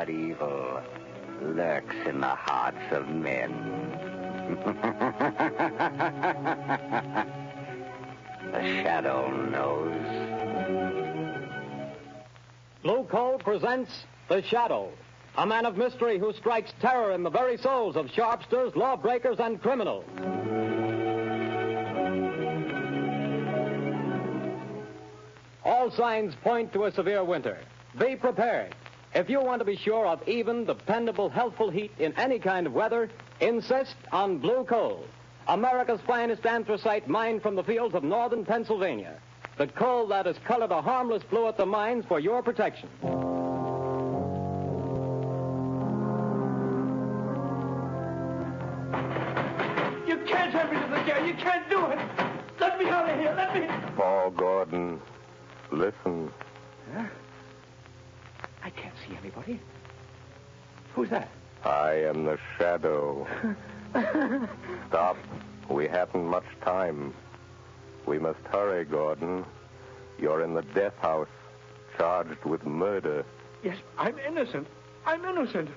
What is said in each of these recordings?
but evil lurks in the hearts of men. The Shadow knows. Blue Coal presents The Shadow, a man of mystery who strikes terror in the very souls of sharpsters, lawbreakers, and criminals. All signs point to a severe winter. Be prepared. If you want to be sure of even, dependable, healthful heat in any kind of weather, insist on Blue Coal, America's finest anthracite mined from the fields of northern Pennsylvania. The coal that has colored a harmless blue at the mines for your protection. You can't have me to the jail. You can't do it. Let me out of here. Let me... Paul Gordon, listen. Huh? I can't see anybody. Who's that? I am the Shadow. Stop. We haven't much time. We must hurry, Gordon. You're in the death house, charged with murder. Yes, I'm innocent. I'm innocent.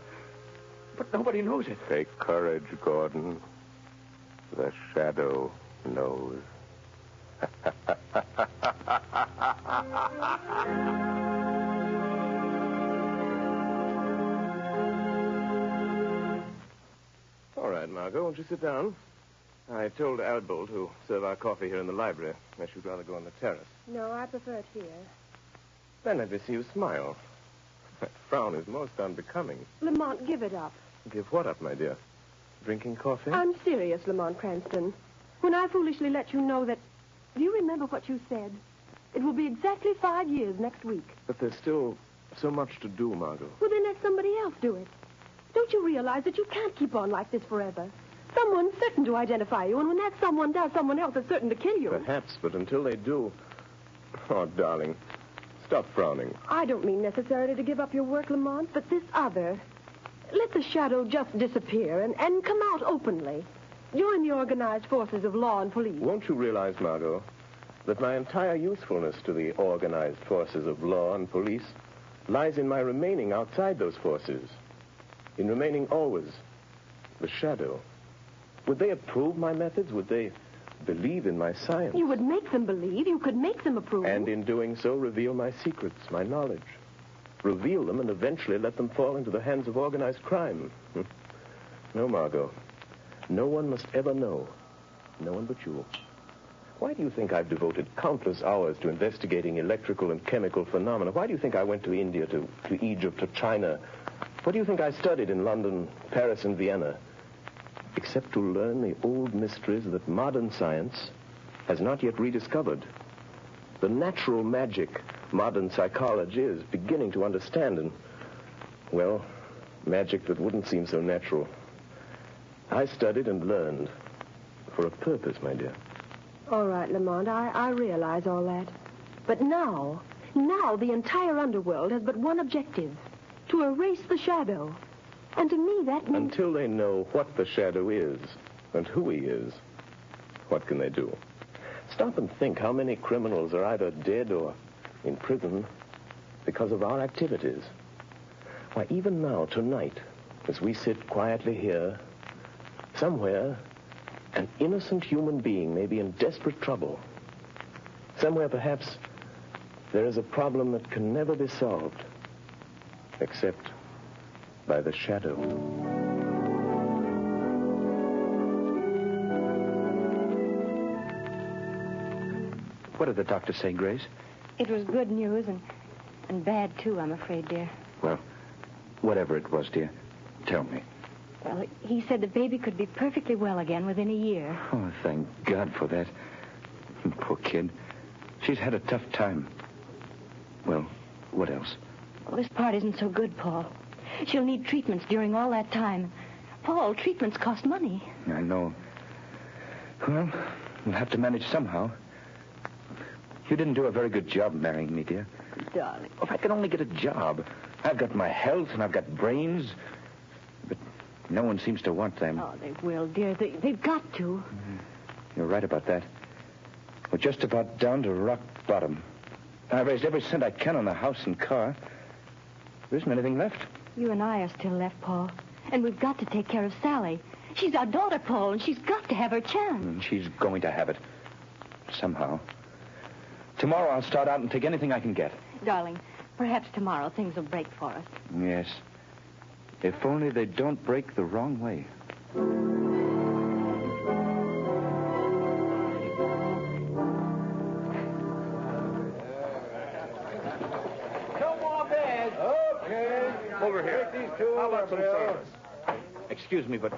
But nobody knows it. Take courage, Gordon. The Shadow knows. All right, Margot, won't you sit down? I told Albo to serve our coffee here in the library, unless you'd rather go on the terrace. No, I prefer it here. Then let me see you smile. That frown is most unbecoming. Lamont, give it up. Give what up, my dear? Drinking coffee? I'm serious, Lamont Cranston. When I foolishly let you know that... Do you remember what you said? It will be exactly 5 years next week. But there's still so much to do, Margot. Well, then let somebody else do it. Don't you realize that you can't keep on like this forever? Someone's certain to identify you, and when that someone does, someone else is certain to kill you. Perhaps, but until they do... Oh, darling, stop frowning. I don't mean necessarily to give up your work, Lamont, but this other... Let the Shadow just disappear and come out openly. Join the organized forces of law and police. Won't you realize, Margot, that my entire usefulness to the organized forces of law and police lies in my remaining outside those forces, in remaining always the Shadow? Would they approve my methods? Would they believe in my science? You would make them believe. You could make them approve. And in doing so, reveal my secrets, my knowledge. Reveal them and eventually let them fall into the hands of organized crime. No, Margot. No one must ever know. No one but you. Why do you think I've devoted countless hours to investigating electrical and chemical phenomena? Why do you think I went to India, to Egypt, to China? What do you think I studied in London, Paris, and Vienna? Except to learn the old mysteries that modern science has not yet rediscovered. The natural magic modern psychology is beginning to understand, and, well, magic that wouldn't seem so natural. I studied and learned for a purpose, my dear. All right, Lamont, I realize all that. But now the entire underworld has but one objective, to erase the Shadow. And to me, that means... Until they know what the Shadow is and who he is, what can they do? Stop and think how many criminals are either dead or in prison because of our activities. Why, even now, tonight, as we sit quietly here, somewhere, an innocent human being may be in desperate trouble. Somewhere, perhaps, there is a problem that can never be solved, except by the Shadow. What did the doctor say, Grace? It was good news and bad, too, I'm afraid, dear. Well, whatever it was, dear, tell me. Well, he said the baby could be perfectly well again within a year. Oh, thank God for that. Poor kid. She's had a tough time. Well, what else? Well, this part isn't so good, Paul. She'll need treatments during all that time. Paul, treatments cost money. I know. Well, we'll have to manage somehow. You didn't do a very good job marrying me, dear. Darling. If I could only get a job. I've got my health and I've got brains. But no one seems to want them. Oh, they will, dear. They've got to. You're right about that. We're just about down to rock bottom. I've raised every cent I can on the house and car. There isn't anything left. You and I are still left, Paul. And we've got to take care of Sally. She's our daughter, Paul, and she's got to have her chance. She's going to have it. Somehow. Tomorrow I'll start out and take anything I can get. Darling, perhaps tomorrow things will break for us. Yes. If only they don't break the wrong way. No more beds. Okay. Over here. Take these two How over, about some Bill. service? Excuse me, but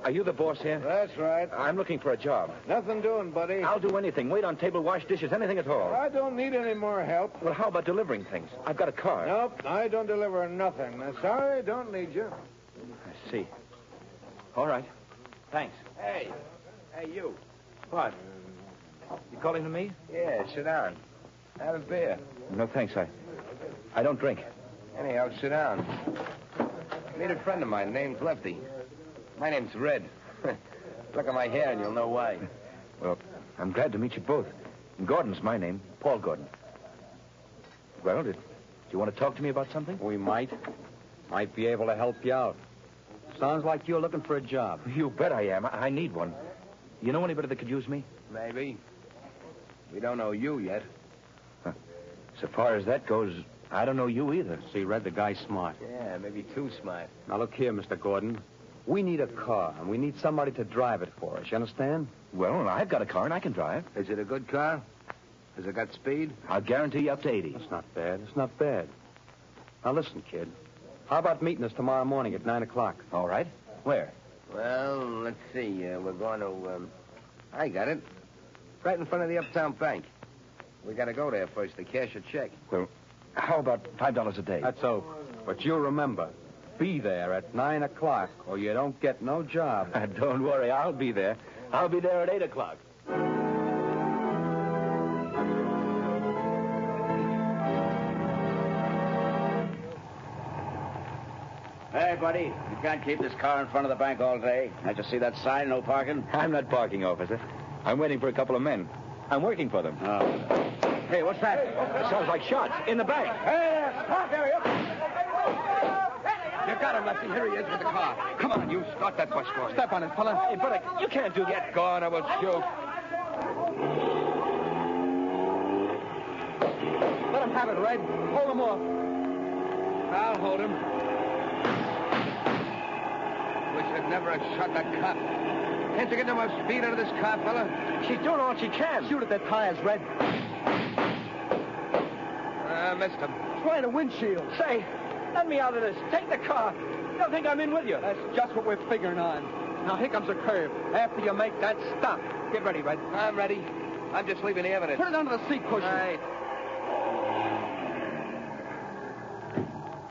are you the boss here? That's right. I'm looking for a job. Nothing doing, buddy. I'll do anything. Wait on table, wash dishes, anything at all. I don't need any more help. Well, how about delivering things? I've got a car. Nope, I don't deliver nothing. Sorry, don't need you. I see. All right. Thanks. Hey, you. What? You calling to me? Yeah, sit down. Have a beer. No, thanks. I don't drink. Anyhow, sit down. Meet a friend of mine named Lefty. My name's Red. Look at my hair and you'll know why. Well, I'm glad to meet you both. Gordon's my name, Paul Gordon. Well, do you want to talk to me about something? We might be able to help you out. Sounds like you're looking for a job. You bet I am. I need one. You know anybody that could use me? Maybe. We don't know you yet. So far as that goes, I don't know you either. See, Red, the guy's smart. Yeah, maybe too smart. Now, look here, Mr. Gordon. We need a car, and we need somebody to drive it for us. You understand? Well, I've got a car and I can drive. Is it a good car? Has it got speed? I'll guarantee you up to 80. That's not bad. It's not bad. Now, listen, kid. How about meeting us tomorrow morning at 9 o'clock? All right. Where? Well, let's see. We're going to, I got it. Right in front of the Uptown Bank. We got to go there first to cash a check. Well, how about $5 a day? That's so. But you remember, be there at 9 o'clock, or you don't get no job. Don't worry, I'll be there. I'll be there at 8 o'clock. Hey, buddy, you can't keep this car in front of the bank all day. Can't you see that sign, no parking? I'm not parking, officer. I'm waiting for a couple of men. I'm working for them. Oh. Hey, what's that? It sounds like shots in the bank. Hey, stop there, you. You got him, Lefty. Here he is with the car. Come on, you. Start that bus going. Step on it, fella. Hey, brother, you can't do that. Go on, I will shoot. Let him have it, Red. Hold him off. I'll hold him. Wish I'd never have shot that cop. Can't you get no more speed out of this car, fella? She's doing all she can. Shoot at their tires, Red. I missed him. Try the windshield. Say, let me out of this. Take the car. They'll think I'm in with you. That's just what we're figuring on. Now, here comes a curve. After you make that stop, get ready, Red. I'm ready. I'm just leaving the evidence. Put it under the seat cushion. Right.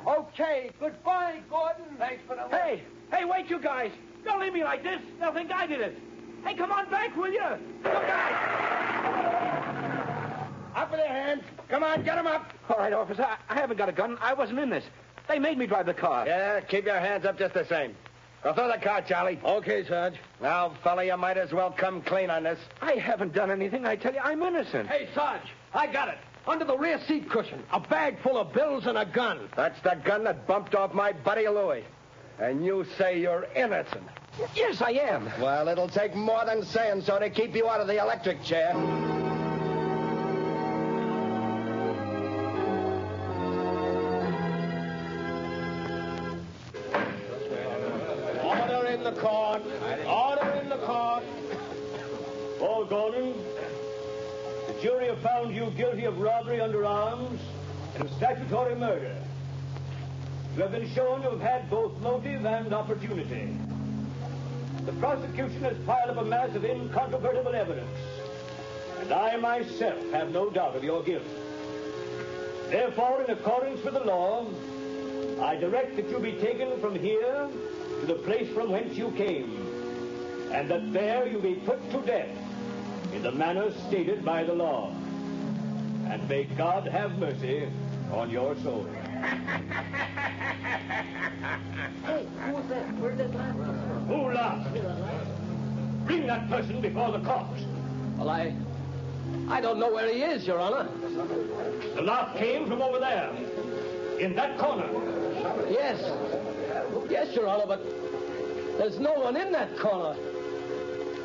Okay, goodbye, Gordon. Thanks for the... Hey, wait, you guys. Don't leave me like this. They'll think I did it. Hey, come on back, will you? Look out! Up with their hands. Come on, get them up. All right, officer. I haven't got a gun. I wasn't in this. They made me drive the car. Yeah, keep your hands up just the same. Now, throw the car, Charlie. Okay, Sarge. Now, fella, you might as well come clean on this. I haven't done anything. I tell you, I'm innocent. Hey, Sarge, I got it. Under the rear seat cushion. A bag full of bills and a gun. That's the gun that bumped off my buddy Louis. And you say you're innocent. Yes, I am. Well, it'll take more than saying so to keep you out of the electric chair. Order in the court. Order in the court. Paul Gordon, the jury have found you guilty of robbery under arms and statutory murder. You have been shown to have had both motive and opportunity. The prosecution has piled up a mass of incontrovertible evidence, and I myself have no doubt of your guilt. Therefore, in accordance with the law, I direct that you be taken from here to the place from whence you came, and that there you be put to death in the manner stated by the law. And may God have mercy on your soul. Hey, who was that? Where did that laugh come from? Who laughed? Bring that person before the court. Well, I don't know where he is, Your Honor. The laugh came from over there, in that corner. Yes. Yes, Your Honor, but there's no one in that corner.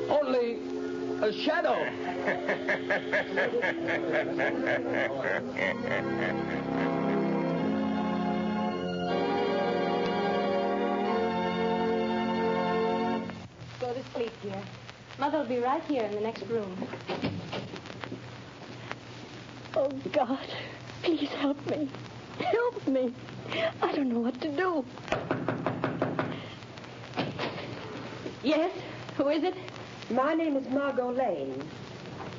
Only a shadow. Go to sleep, dear. Mother will be right here in the next room. Oh, God, please help me. Help me. I don't know what to do. Yes? Who is it? My name is Margot Lane.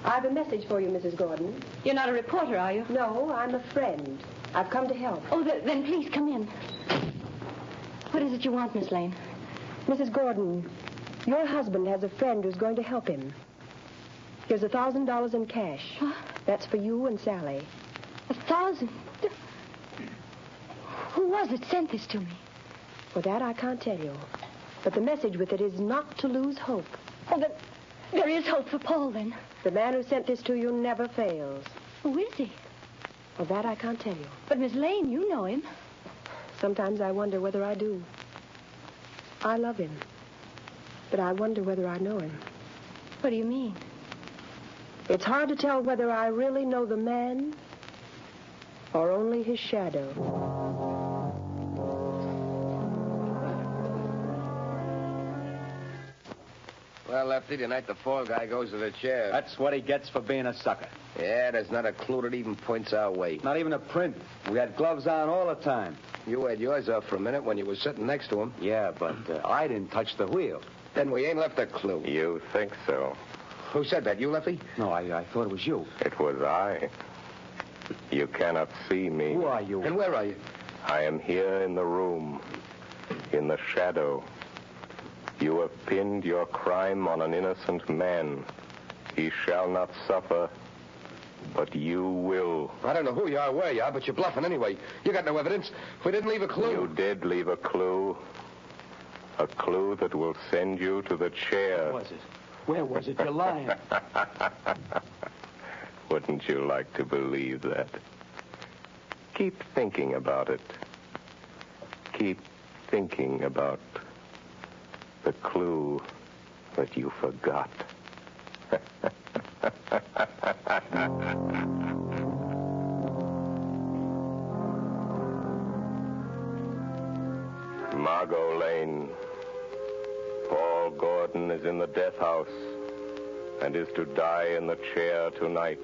I have a message for you, Mrs. Gordon. You're not a reporter, are you? No, I'm a friend. I've come to help. Oh, then please come in. What is it you want, Miss Lane? Mrs. Gordon, your husband has a friend who's going to help him. Here's $1,000 in cash. Huh? That's for you and Sally. 1,000? Who was it sent this to me? For that, I can't tell you. But the message with it is not to lose hope. Oh, then there is hope for Paul, then. The man who sent this to you never fails. Who is he? For that, I can't tell you. But, Miss Lane, you know him. Sometimes I wonder whether I do. I love him. But I wonder whether I know him. What do you mean? It's hard to tell whether I really know the man or only his shadow. Well, Lefty, tonight the fall guy goes to the chair. That's what he gets for being a sucker. Yeah, there's not a clue that even points our way. Not even a print. We had gloves on all the time. You had yours off for a minute when you were sitting next to him. Yeah, but I didn't touch the wheel. Then we ain't left a clue. You think so? Who said that? You, Lefty? No, I thought it was you. It was I. You cannot see me. Who are you? And where are you? I am here in the room, in the shadow. You have pinned your crime on an innocent man. He shall not suffer, but you will. I don't know who you are, where you are, but you're bluffing anyway. You got no evidence. We didn't leave a clue. You did leave a clue. A clue that will send you to the chair. Where was it? Where was it? You're lying. Wouldn't you like to believe that? Keep thinking about it. Keep thinking about the clue that you forgot. Margot Lane. Paul Gordon is in the death house and is to die in the chair tonight.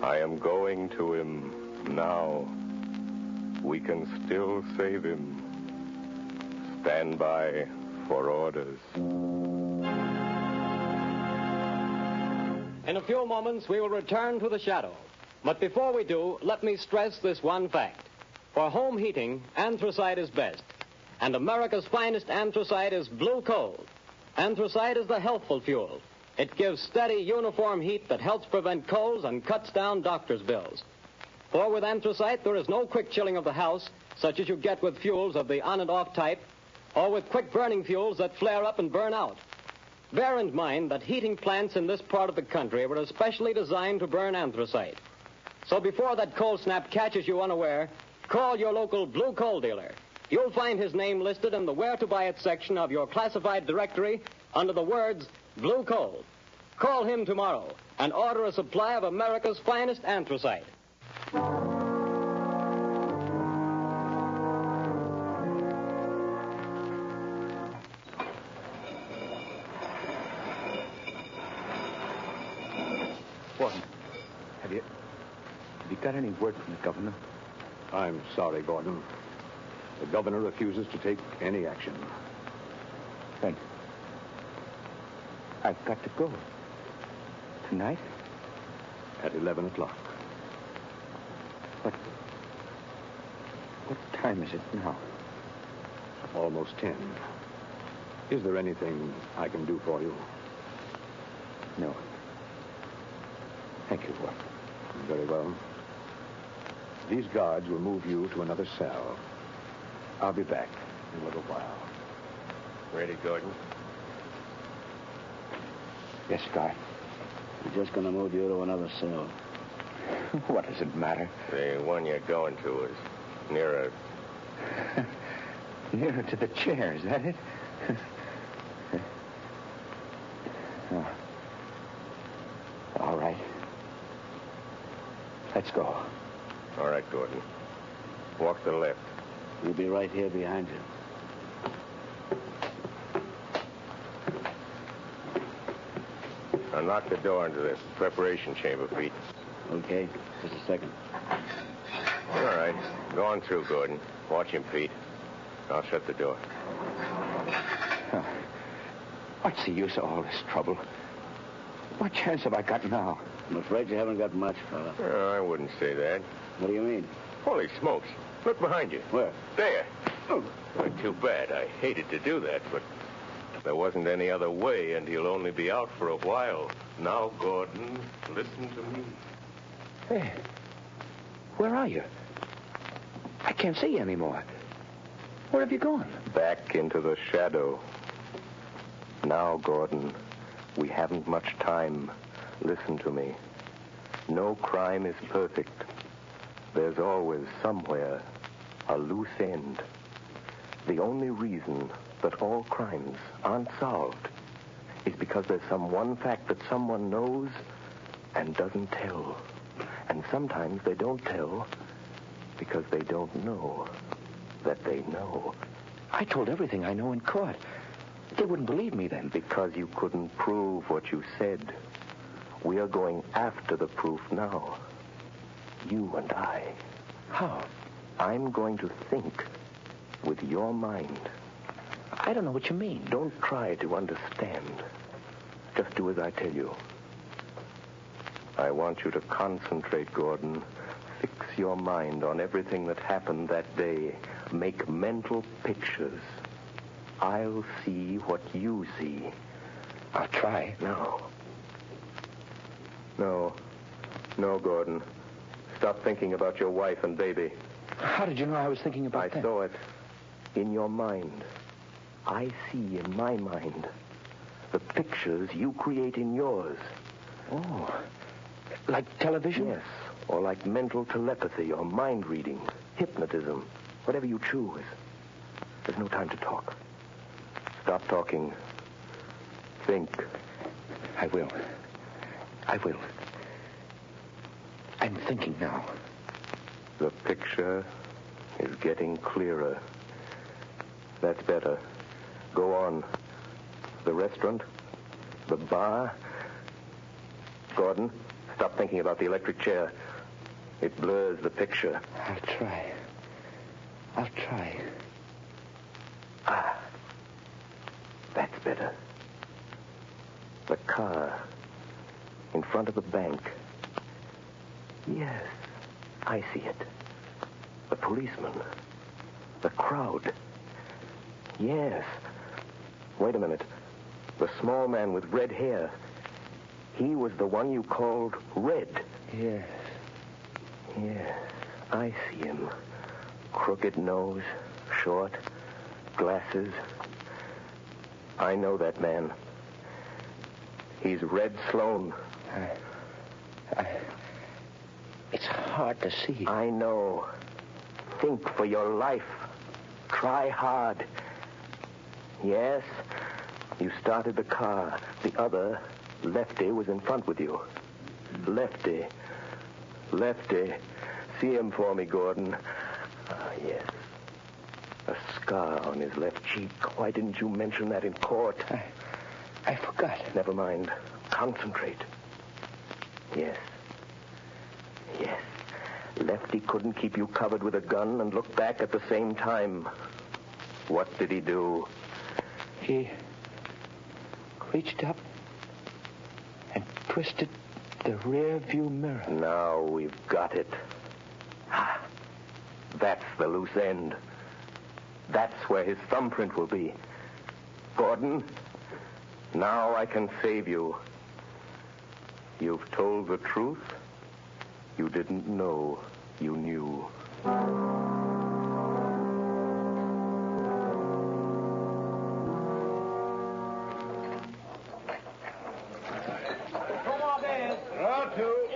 I am going to him now. We can still save him. Stand by for orders. In a few moments, we will return to the shadow. But before we do, let me stress this one fact. For home heating, anthracite is best. And America's finest anthracite is blue coal. Anthracite is the healthful fuel. It gives steady, uniform heat that helps prevent colds and cuts down doctor's bills. For with anthracite, there is no quick chilling of the house, such as you get with fuels of the on and off type, or with quick-burning fuels that flare up and burn out. Bear in mind that heating plants in this part of the country were especially designed to burn anthracite. So before that cold snap catches you unaware, call your local blue coal dealer. You'll find his name listed in the Where to Buy It section of your classified directory under the words Blue Coal. Call him tomorrow and order a supply of America's finest anthracite. Gordon, have you got any word from the governor? I'm sorry, Gordon. The governor refuses to take any action. Then I've got to go. Tonight? At 11 o'clock. What time is it now? Almost 10. Is there anything I can do for you? No. Thank you, Gordon. Very well. These guards will move you to another cell. I'll be back in a little while. Ready, Gordon? Yes, Guy. We're just going to move you to another cell. What does it matter? The one you're going to is nearer Nearer to the chair, is that it? Oh. All right. Let's go. All right, Gordon. Walk to the left. We'll be right here behind you. Unlock the door into the preparation chamber, Pete. Okay, just a second. All right. Go on through, Gordon. Watch him, Pete. I'll shut the door. Huh. What's the use of all this trouble? What chance have I got now? I'm afraid you haven't got much, fella. Oh, I wouldn't say that. What do you mean? Holy smokes. Look behind you. Where? There. Oh. Well, too bad. I hated to do that, but there wasn't any other way, and he'll only be out for a while. Now, Gordon, listen to me. Hey, where are you? I can't see you anymore. Where have you gone? Back into the shadow. Now, Gordon, we haven't much time. Listen to me. No crime is perfect. There's always, somewhere, a loose end. The only reason that all crimes aren't solved is because there's some one fact that someone knows and doesn't tell. And sometimes they don't tell because they don't know that they know. I told everything I know in court. They wouldn't believe me then. Because you couldn't prove what you said. We are going after the proof now. You and I. How? I'm going to think with your mind. I don't know what you mean. Don't try to understand. Just do as I tell you. I want you to concentrate, Gordon. Fix your mind on everything that happened that day. Make mental pictures. I'll see what you see. I'll try. No. No, Gordon. Stop thinking about your wife and baby. How did you know I was thinking about that? I saw it in your mind. I see in my mind the pictures you create in yours. Oh, like television? Yes, or like mental telepathy or mind reading, hypnotism, whatever you choose. There's no time to talk. Stop talking. Think. I will. I'm thinking now. The picture is getting clearer. That's better. Go on. The restaurant? The bar? Gordon, stop thinking about the electric chair. It blurs the picture. I'll try. Ah. That's better. The car in front of the bank. Yes, I see it. The policeman. The crowd. Yes. Wait a minute. The small man with red hair. He was the one you called Red. Yes. Yes, I see him. Crooked nose, short, glasses. I know that man. He's Red Sloan. It's hard to see. I know. Think for your life. Try hard. Yes, you started the car. The other, Lefty, was in front with you. Lefty. See him for me, Gordon. Ah, yes. A scar on his left cheek. Why didn't you mention that in court? I forgot. Never mind. Concentrate. Yes. Lefty couldn't keep you covered with a gun and look back at the same time. What did he do? He reached up and twisted the rear view mirror. Now we've got it. Ah, that's the loose end. That's where his thumbprint will be. Gordon, now I can save you. You've told the truth. You didn't know you knew.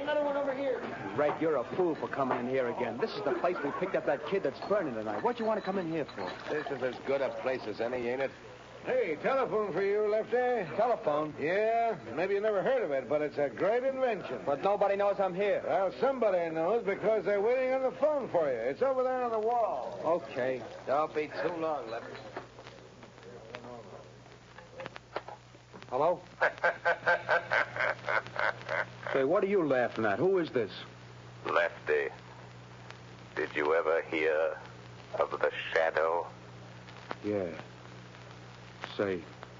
Another one over over here. Red, you're a fool for coming in here again. This is the place we picked up that kid that's burning tonight. What do you want to come in here for? This is as good a place as any, ain't it? Hey, telephone for you, Lefty. Telephone? Yeah, maybe you never heard of it, but it's a great invention. But nobody knows I'm here. Well, somebody knows because they're waiting on the phone for you. It's over there on the wall. Okay. Don't be too long, Lefty. Hello? Say, what are you laughing at? Who is this? Lefty, did you ever hear of the Shadow? Yeah. Say,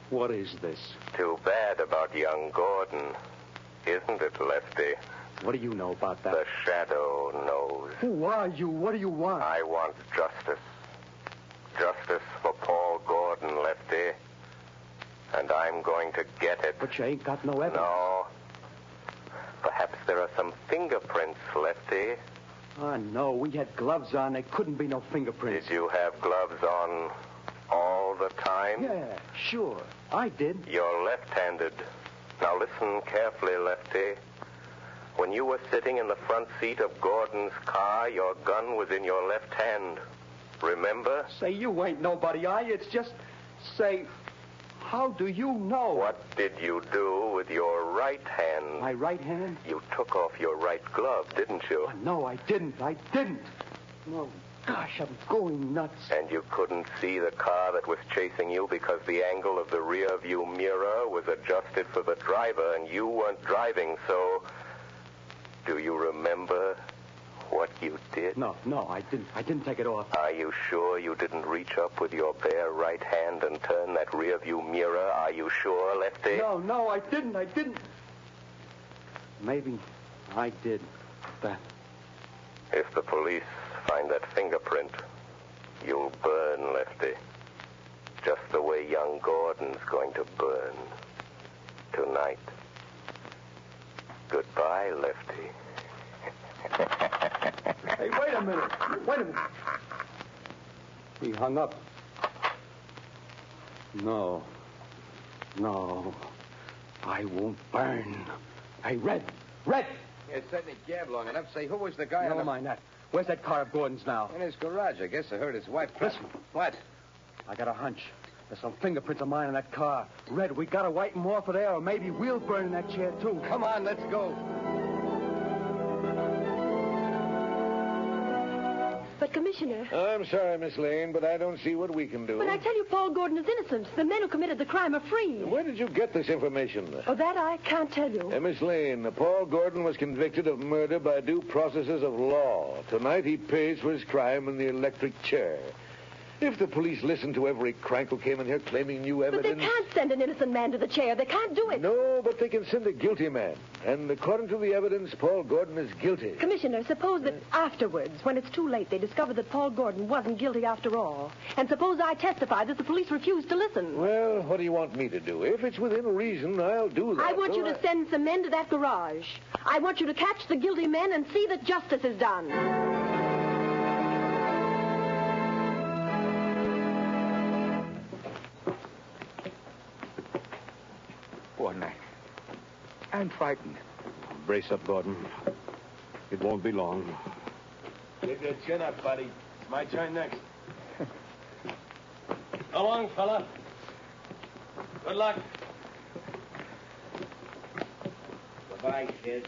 what is this? Too bad about young Gordon, isn't it, Lefty? What do you know about that? The Shadow knows. Who are you? What do you want? I want justice. Justice for Paul Gordon, Lefty. And I'm going to get it. But you ain't got no evidence. No. Perhaps there are some fingerprints, Lefty. Oh, no. We had gloves on. There couldn't be no fingerprints. Did you have gloves on all the time? Yeah, sure. I did. You're left-handed. Now listen carefully, Lefty. When you were sitting in the front seat of Gordon's car, your gun was in your left hand. Remember? Say, you ain't nobody, It's just... Say... How do you know? What did you do with your right hand? My right hand? You took off your right glove, didn't you? Oh, no, I didn't. No. Gosh, I'm going nuts. And you couldn't see the car that was chasing you because the angle of the rear view mirror was adjusted for the driver and you weren't driving, so... Do you remember what you did? No, I didn't. I didn't take it off. Are you sure you didn't reach up with your bare right hand and turn that rear view mirror? Are you sure, Lefty? No, I didn't. Maybe I did that. If the police find that fingerprint, you'll burn, Lefty. Just the way young Gordon's going to burn tonight. Goodbye, Lefty. Hey, wait a minute. He hung up. No. I won't burn. Hey, Red! You sat in a cab long enough. Say, who was the guy Never mind that. Where's that car of Gordon's now? In his garage. I guess I heard his wife. Listen. What? I got a hunch. There's some fingerprints of mine in that car. Red, we gotta wipe them off of there, or maybe we'll burn in that chair, too. Come on, let's go. But, Commissioner... I'm sorry, Miss Lane, but I don't see what we can do. But I tell you, Paul Gordon is innocent. The men who committed the crime are free. Where did you get this information? Oh, that I can't tell you. Miss Lane, Paul Gordon was convicted of murder by due processes of law. Tonight he pays for his crime in the electric chair. If the police listened to every crank who came in here claiming new evidence... But they can't send an innocent man to the chair. They can't do it. No, but they can send a guilty man. And according to the evidence, Paul Gordon is guilty. Commissioner, suppose that afterwards, when it's too late, they discover that Paul Gordon wasn't guilty after all. And suppose I testify that the police refused to listen. Well, what do you want me to do? If it's within reason, I'll do that. I want you to send some men to that garage. I want you to catch the guilty men and see that justice is done. Gordon, I'm frightened. Brace up, Gordon. It won't be long. Keep your chin up, buddy. It's my turn next. Go on, fella. Good luck. Goodbye, kid.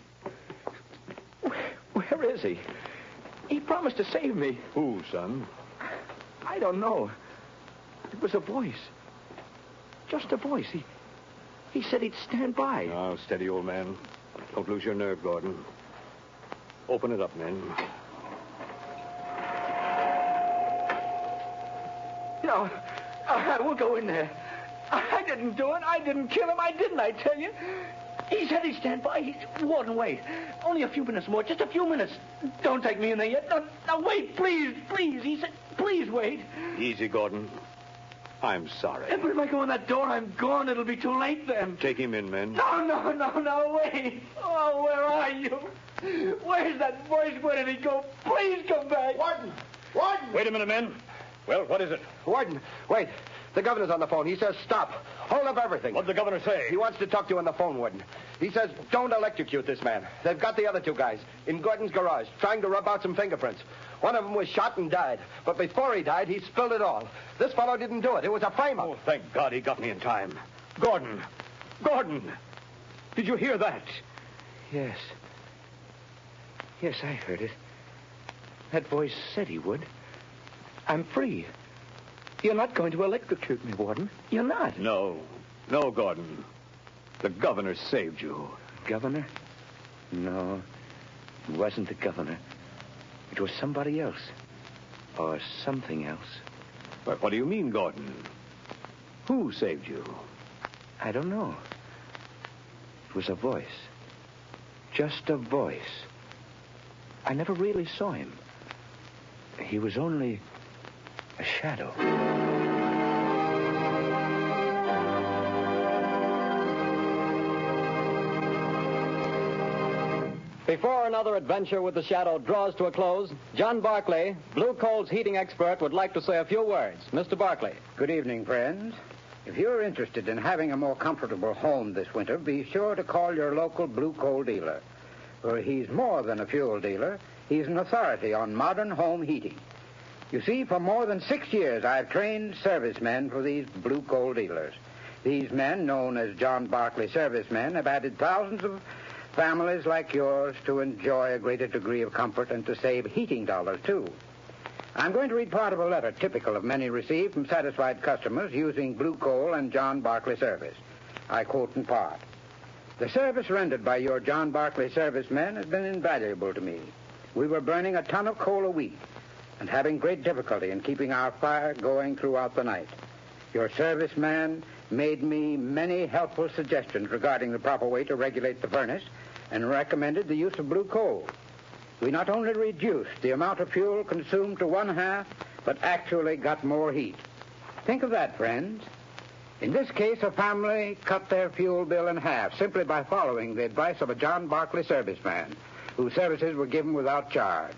Where is he? He promised to save me. Who, son? I don't know. It was a voice. Just a voice. He said he'd stand by. Now, steady, old man. Don't lose your nerve, Gordon. Open it up, men. No, we'll go in there. I didn't do it. I didn't kill him. I tell you. He said he'd stand by. Warden, wait. Only a few minutes more. Just a few minutes. Don't take me in there yet. No, wait, please. He said, please wait. Easy, Gordon. I'm sorry. But if I go in that door, I'm gone. It'll be too late then. Take him in, men. No, wait. Oh, where are you? Where's that voice? Where did he go? Please come back. Warden! Wait a minute, men. Well, what is it? Warden, wait. The governor's on the phone. He says stop. Hold up everything. What'd the governor say? He wants to talk to you on the phone, Warden. He says don't electrocute this man. They've got the other two guys in Gordon's garage trying to rub out some fingerprints. One of them was shot and died. But before he died, he spilled it all. This fellow didn't do it. It was a frame-up. Oh, thank God he got me in time. Gordon! Gordon! Did you hear that? Yes. Yes, I heard it. That voice said he would. I'm free. You're not going to electrocute me, Warden. You're not. No. No, Gordon. The governor saved you. Governor? No. It wasn't the governor. It was somebody else. Or something else. But what do you mean, Gordon? Who saved you? I don't know. It was a voice. Just a voice. I never really saw him. He was only a shadow. Before another adventure with the Shadow draws to a close, John Barclay, Blue Coal's heating expert, would like to say a few words. Mr. Barclay. Good evening, friends. If you're interested in having a more comfortable home this winter, be sure to call your local Blue Coal dealer. For he's more than a fuel dealer. He's an authority on modern home heating. You see, for more than 6 years, I've trained servicemen for these Blue Coal dealers. These men, known as John Barclay servicemen, have added thousands of families like yours to enjoy a greater degree of comfort and to save heating dollars, too. I'm going to read part of a letter typical of many received from satisfied customers using Blue Coal and John Barclay service. I quote in part. The service rendered by your John Barclay servicemen has been invaluable to me. We were burning a ton of coal a week and having great difficulty in keeping our fire going throughout the night. Your serviceman made me many helpful suggestions regarding the proper way to regulate the furnace and recommended the use of Blue Coal. We not only reduced the amount of fuel consumed to 1/2, but actually got more heat. Think of that, friends. In this case, a family cut their fuel bill in half simply by following the advice of a John Barclay serviceman, whose services were given without charge.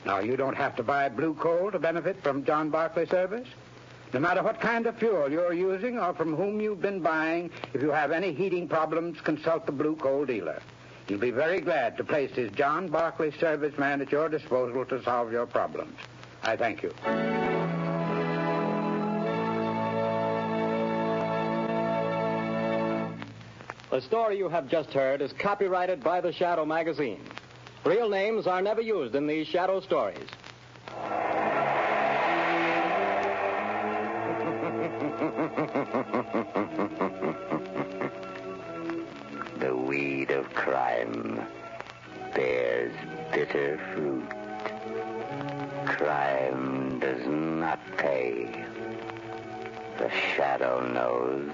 Now, you don't have to buy Blue Coal to benefit from John Barclay service. No matter what kind of fuel you're using or from whom you've been buying, if you have any heating problems, consult the Blue Coal dealer. He'll be very glad to place his John Barclay serviceman at your disposal to solve your problems. I thank you. The story you have just heard is copyrighted by the Shadow magazine. Real names are never used in these Shadow stories. The weed of crime bears bitter fruit. Crime does not pay. The Shadow knows.